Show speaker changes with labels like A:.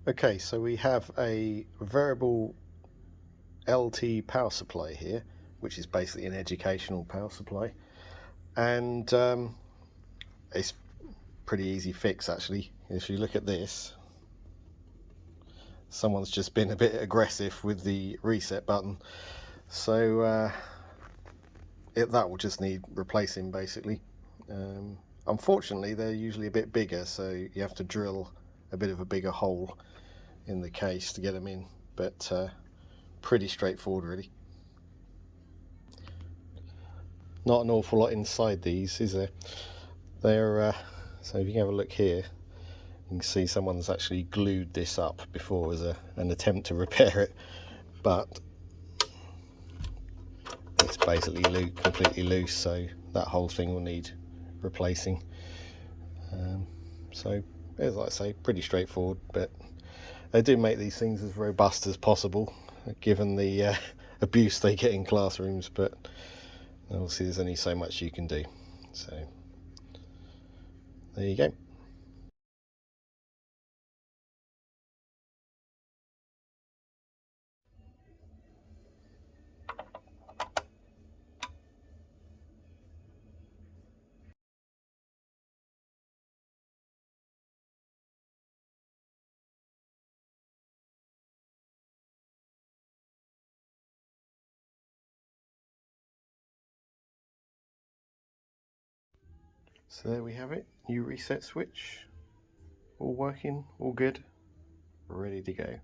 A: Okay, so we have a variable LT power supply here, which is basically an educational power supply, and it's pretty easy fix actually. If you look at this, someone's just been a bit aggressive with the reset button, so that will just need replacing basically. Unfortunately, they're usually a bit bigger, so you have to drill a bit of a bigger hole in the case to get them in, but pretty straightforward really. Not an awful lot inside these, is there? They're so if you can have a look here, you can see someone's actually glued this up before as an attempt to repair it, but it's basically completely loose, so that whole thing will need replacing. So as I say, pretty straightforward, but they do make these things as robust as possible given the abuse they get in classrooms, but obviously there's only so much you can do. So there you go. So there we have it, new reset switch, all working, all good, ready to go.